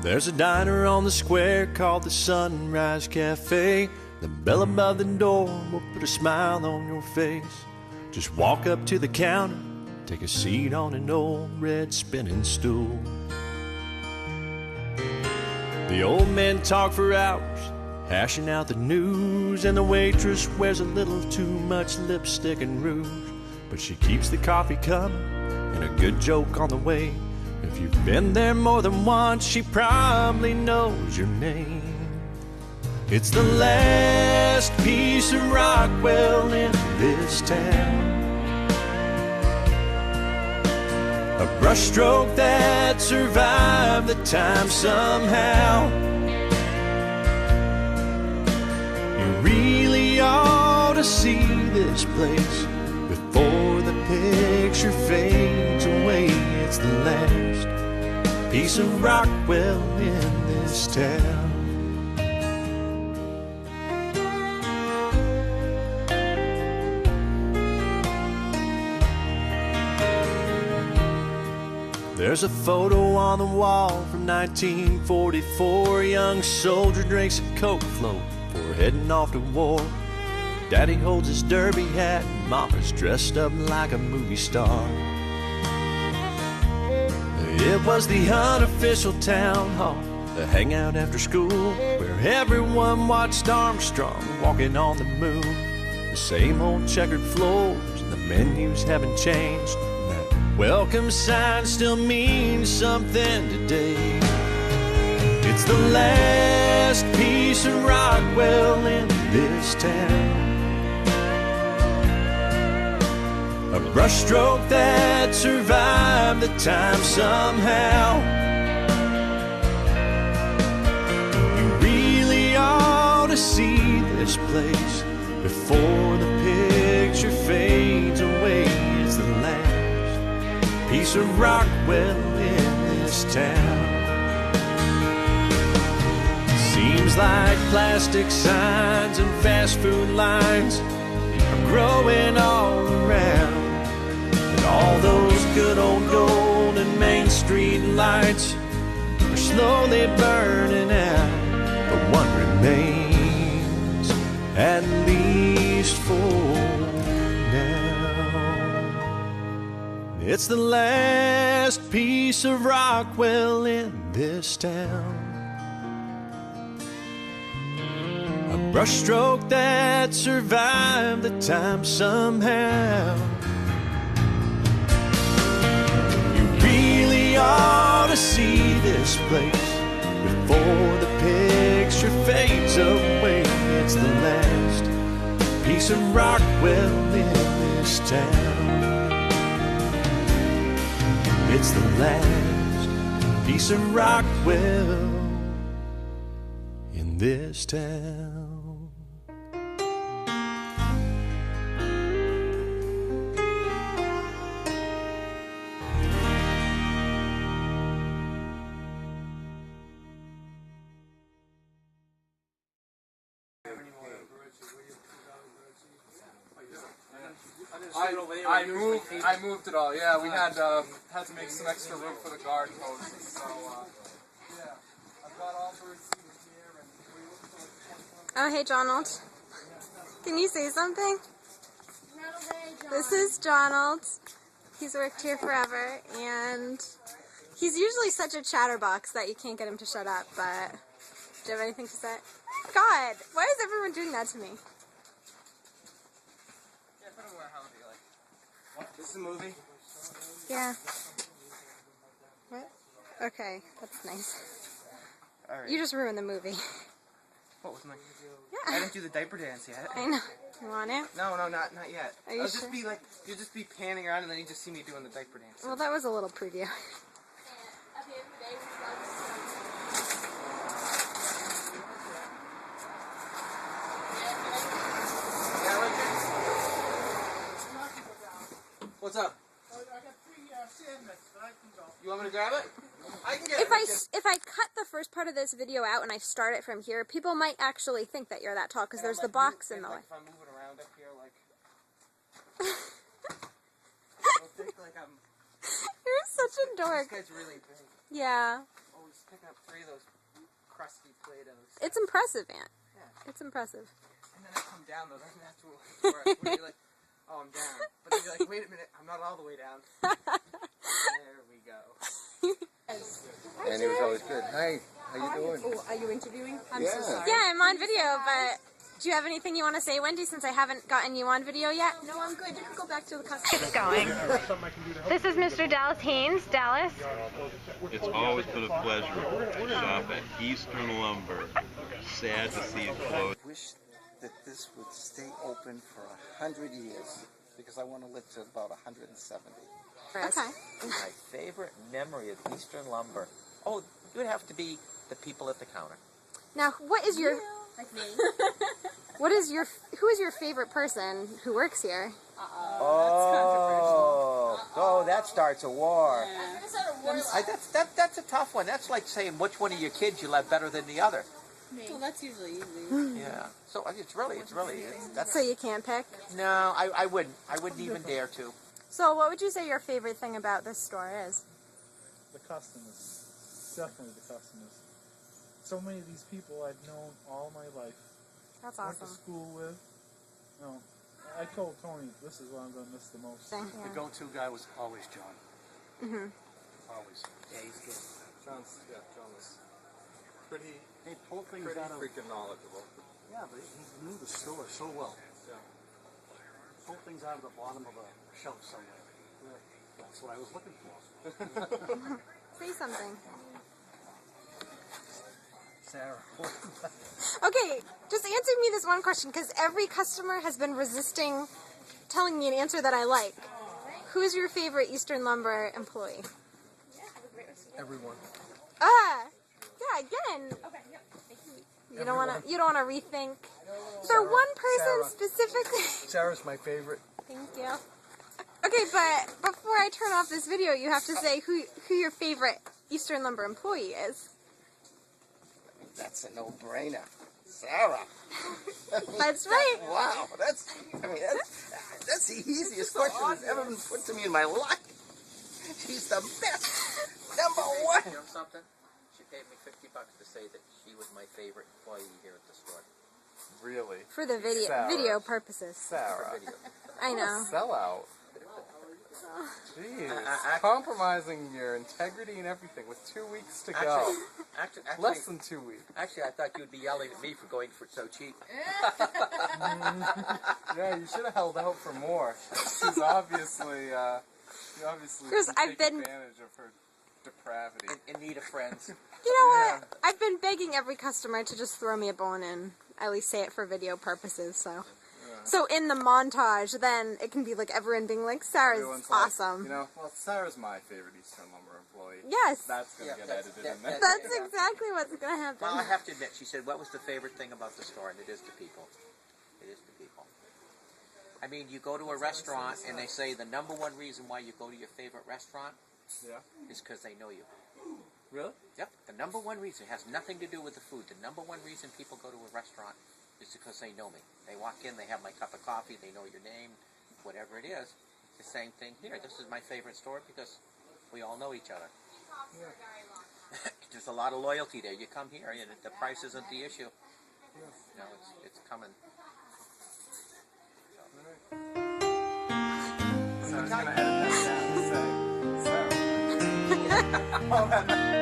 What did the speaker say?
There's a diner on the square called the Sunrise Cafe. The bell above the door will put a smile on your face. Just walk up to the counter, take a seat on an old red spinning stool. The old men talk for hours, hashing out the news, and the waitress wears a little too much lipstick and rouge. But she keeps the coffee coming and a good joke on the way. If you've been there more than once, she probably knows your name. It's the last piece of Rockwell in this town, a brushstroke that survived the time somehow. You really ought to see this place before the picture fades away. It's the last piece of Rockwell in this town. There's a photo on the wall from 1944. A young soldier drinks a Coke float before heading off to war. Daddy holds his derby hat and Mama's dressed up like a movie star. It was the unofficial town hall, the hangout after school, where everyone watched Armstrong walking on the moon. The same old checkered floors and the menus haven't changed. That welcome sign still means something today. It's the last piece of Rockwell in this town, a brushstroke that survived the time somehow. You really ought to see this place before the picture fades away. It's the last piece of Rockwell in this town. Seems like plastic signs and fast food lines are growing all around. All those good old golden Main Street lights are slowly burning out, but one remains, at least for now. It's the last piece of Rockwell in this town, a brushstroke that survived the time somehow. Ought to see this place before the picture fades away. It's the last piece of Rockwell in this town. It's the last piece of Rockwell in this town. I moved it all. Yeah, we had to make some extra room for the guard posts. So yeah, I've got all the receipts here. Oh, hey, Donald. Can you say something? This is Donald. He's worked here forever, and he's usually such a chatterbox that you can't get him to shut up. But do you have anything to say? God, why is everyone doing that to me? This is a movie? Yeah. What? Okay, that's nice. All right. You just ruined the movie. What was my... Yeah. I didn't do the diaper dance yet. I know. You want it? No, not yet. Are you sure? You'll just be panning around and then you just see me doing the diaper dance. Well, that was a little preview. What's up? I got 3 sandwiches, but I can go. You want me to grab it? I can get If it. if I cut the first part of this video out and I start it from here, people might actually think that you're that tall because there's the box in the way. If I'm moving around up here, like... You'll think like I'm... You're such a dork. This guy's really big. Yeah. Oh, just picking up 3 of those crusty Play-Dohs. It's impressive, Aunt. Yeah. It's impressive. And then I come down though, doesn't have to work. Where you're like, oh, I'm down. But then you're like, wait a minute, I'm not all the way down. There we go. And he was always good. Hi, how you doing? Oh, are you interviewing? I'm Yeah. so sorry. Yeah, I'm on video, but do you have anything you want to say, Wendy, since I haven't gotten you on video yet? No, I'm good. You can go back to the customer. Going. This is Mr. Dallas Haynes. Dallas. It's always been a pleasure to shop at Eastern Lumber. Sad to see it close. I wish that this would stay open for 100 years because I want to live to about 170. Okay. My favorite memory of Eastern Lumber. Oh, it would have to be the people at the counter. Now, what is your Like me. who is your favorite person who works here? Oh, that starts a war. Yeah. That's a tough one. That's like saying which one of your kids you love better than the other. Well, that's usually easy. Yeah. So that's. So you can't pick. No, I wouldn't. I wouldn't even dare to. So what would you say your favorite thing about this store is? The customers. Definitely the customers. So many of these people I've known all my life. That's Went to awesome. school with. No, I told Tony this is what I'm going to miss the most. Yeah. The go-to guy was always John. Mhm. Always. Yeah, he's good. John was pretty He pulled things out of. freaking knowledgeable. Yeah, but he knew the store so well. Yeah. Pulled things out of the bottom of a shelf somewhere. That's what I was looking for. Say something. Sarah. Okay, just answer me this one question, because every customer has been resisting telling me an answer that I like. Who's your favorite Eastern Lumber employee? Everyone. Yeah, again. You don't want to rethink. Is there one person Sarah. specifically? Sarah's my favorite. Thank you. Okay, but before I turn off this video, you have to say who your favorite Eastern Lumber employee is. That's a no-brainer. Sarah. That's right. Wow, that's the easiest question that's ever been put to me in my life. She's the best. Number one. You know something? She paid me $50 to say that she was my favorite employee here at the store. Really? For the video purposes. Sarah. For video. I know. Sellout. Jeez. Compromising your integrity and everything with 2 weeks to go. Actually, Less than 2 weeks. Actually, I thought you'd be yelling at me for going for so cheap. Yeah, you should have held out for more. She's obviously, Chris, didn't I've take been- advantage of her depravity. In need of friends. You know what? I've been begging every customer to just throw me a bone and at least say it for video purposes, so. So in the montage, then it can be like everyone being like, Sarah's Everyone's like, awesome. you know, well, Sarah's my favorite Eastern Lumber employee. Yes. That's going to get edited in there. That's exactly what's going to happen. Well, I have to admit, she said, what was the favorite thing about the store? And it is the people. It is the people. I mean, you go to a restaurant and they say the number one reason why you go to your favorite restaurant Yeah. is because they know you. Really? Yep. The number one reason has nothing to do with the food. The number one reason people go to a restaurant is because they know me. They walk in, they have my cup of coffee, they know your name, whatever it is. It's the same thing here. This is my favorite store because we all know each other. Yeah. There's a lot of loyalty there. You come here and the price isn't the issue. You know, it's coming. So I was going to edit that down and say, Sarah.